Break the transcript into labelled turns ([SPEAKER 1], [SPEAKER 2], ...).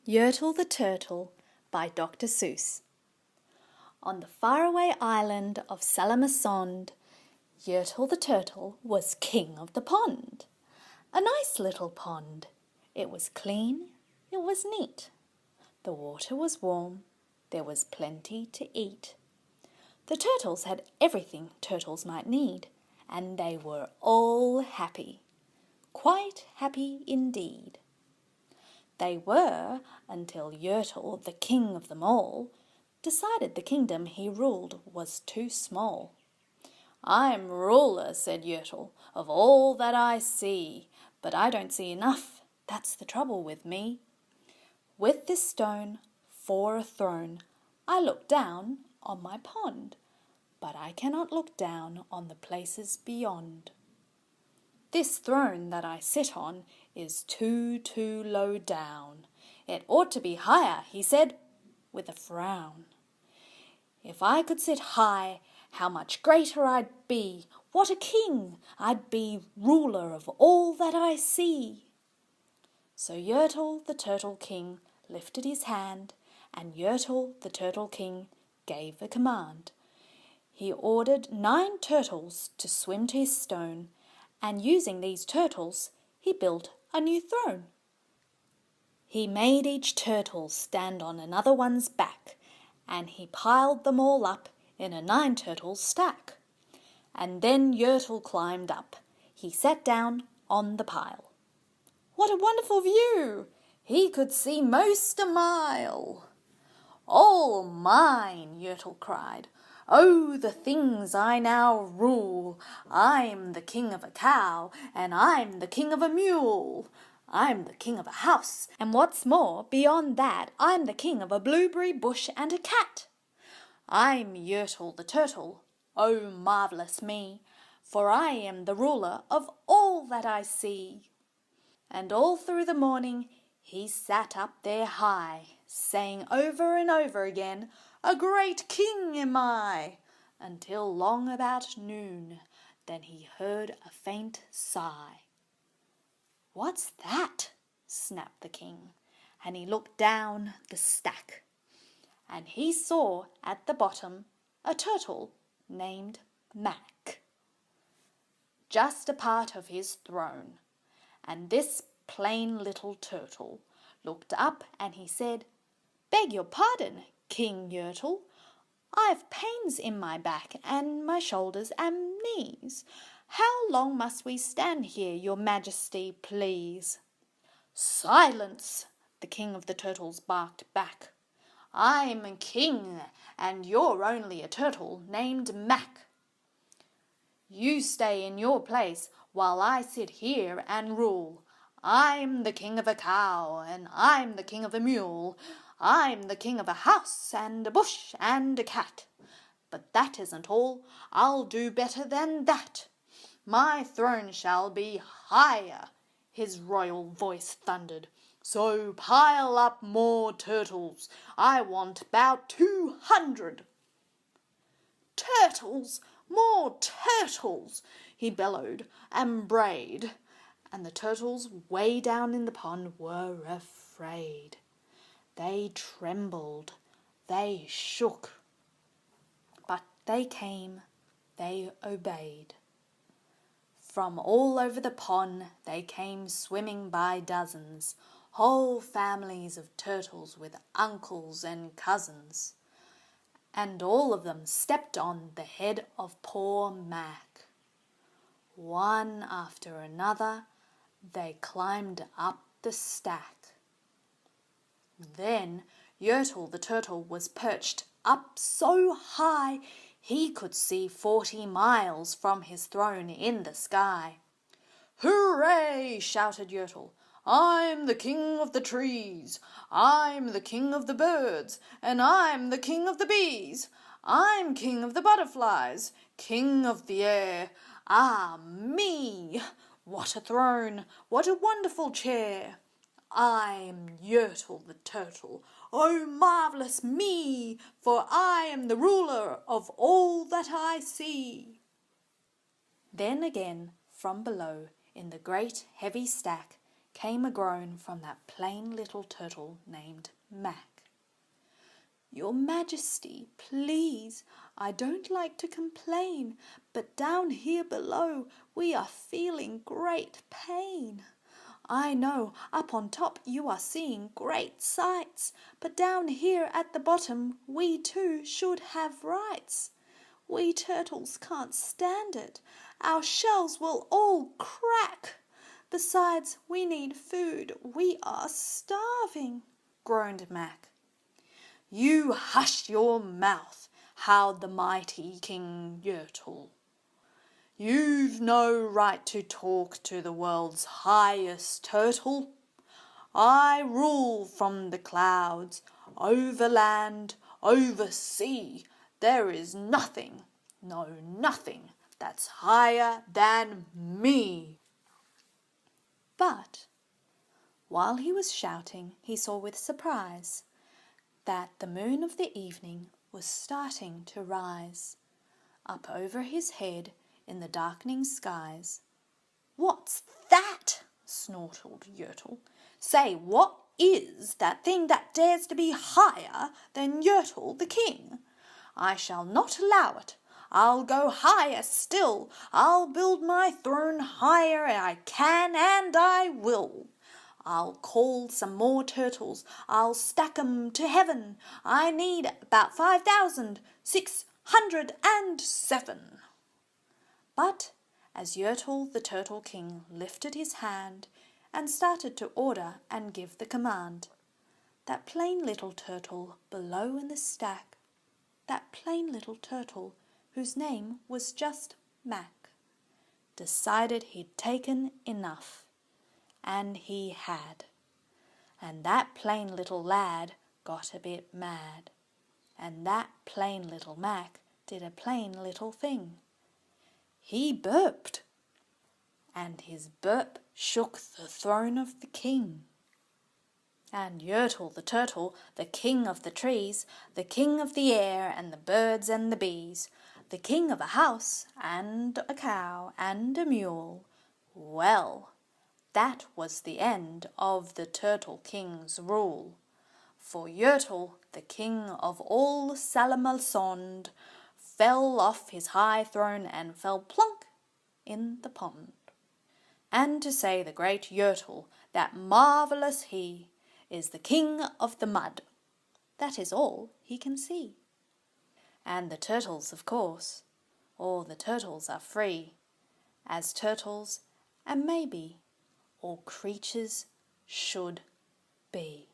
[SPEAKER 1] Yertle the Turtle by Dr. Seuss. On the faraway island of Salamasond, Yertle the Turtle was king of the pond. A nice little pond. It was clean, it was neat. The water was warm, there was plenty to eat. The turtles had everything turtles might need, and they were all happy. Quite happy indeed. They were until Yertle, the king of them all, decided the kingdom he ruled was too small. "I'm ruler," said Yertle, "of all that I see, but I don't see enough, that's the trouble with me. With this stone for a throne, I look down on my pond, but I cannot look down on the places beyond. This throne that I sit on is too low down. It ought to be higher," he said, with a frown. "If I could sit high, how much greater I'd be! What a king! I'd be ruler of all that I see." So Yertle the Turtle King lifted his hand, and Yertle the Turtle King gave a command. He ordered 9 turtles to swim to his stone, and using these turtles, he built a new throne. He made each turtle stand on another one's back, and he piled them all up in a 9-turtle stack. And then Yertle climbed up. He sat down on the pile. What a wonderful view! He could see most a mile. "All mine!" Yertle cried. "Oh, the things I now rule! I'm the king of a cow, and I'm the king of a mule. I'm the king of a house, and what's more, beyond that, I'm the king of a blueberry bush and a cat. I'm Yertle the Turtle, oh, marvellous me, for I am the ruler of all that I see." And all through the morning he sat up there high, saying over and over again, "A great king am I," until long about noon. Then he heard a faint sigh. "What's that?" snapped the king, and he looked down the stack, and he saw at the bottom a turtle named Mac, just a part of his throne. And this plain little turtle looked up and he said, "Beg your pardon, King Yertle, I've pains in my back and my shoulders and knees. How long must we stand here, your majesty, please?" "Silence!" the king of the turtles barked back. "I'm a king, and you're only a turtle named Mac. You stay in your place while I sit here and rule. I'm the king of a cow, and I'm the king of a mule. I'm the king of a house and a bush and a cat. But that isn't all. I'll do better than that. My throne shall be higher," his royal voice thundered. "So pile up more turtles. I want about 200. "Turtles! More turtles!" he bellowed and brayed. And the turtles way down in the pond were afraid. They trembled, they shook. But they came, they obeyed. From all over the pond they came swimming by dozens, whole families of turtles with uncles and cousins. And all of them stepped on the head of poor Mac. One after another, they climbed up the stack. Then Yertle the Turtle was perched up so high he could see 40 miles from his throne in the sky. "Hooray!" shouted Yertle. "I'm the king of the trees. I'm the king of the birds, and I'm the king of the bees. I'm king of the butterflies, king of the air. Ah, me! What a throne! What a wonderful chair! I'm Yertle the Turtle. Oh, marvellous me! For I am the ruler of all that I see." Then again, from below, in the great heavy stack, came a groan from that plain little turtle named Mac. "Your Majesty, please, I don't like to complain, but down here below we are feeling great pain. I know up on top you are seeing great sights, but down here at the bottom we too should have rights. We turtles can't stand it. Our shells will all crack. Besides, we need food. We are starving," groaned Mac. "You hush your mouth," howled the mighty King Yertle. "You've no right to talk to the world's highest turtle. I rule from the clouds, over land, over sea. There is nothing, no nothing, that's higher than me." But while he was shouting, he saw with surprise that the moon of the evening was starting to rise up over his head in the darkening skies. "What's that?" snorted Yertle. "Say, what is that thing that dares to be higher than Yertle the king? I shall not allow it. I'll go higher still. I'll build my throne higher I can and I will. I'll call some more turtles. I'll stack 'em to heaven. I need about 5,607. But as Yertle the Turtle King lifted his hand and started to order and give the command, that plain little turtle below in the stack, that plain little turtle whose name was just Mac, decided he'd taken enough. And he had. And that plain little lad got a bit mad. And that plain little Mac did a plain little thing. He burped. And his burp shook the throne of the king. And Yertle the turtle, the king of the trees, the king of the air and the birds and the bees, the king of a house and a cow and a mule, well, that was the end of the Turtle King's rule. For Yertle, the king of all Salamasond, fell off his high throne and fell plunk in the pond. And to say the great Yertle, that marvellous he, is the king of the mud, that is all he can see. And the turtles, of course, all the turtles are free, as turtles and maybe all creatures should be.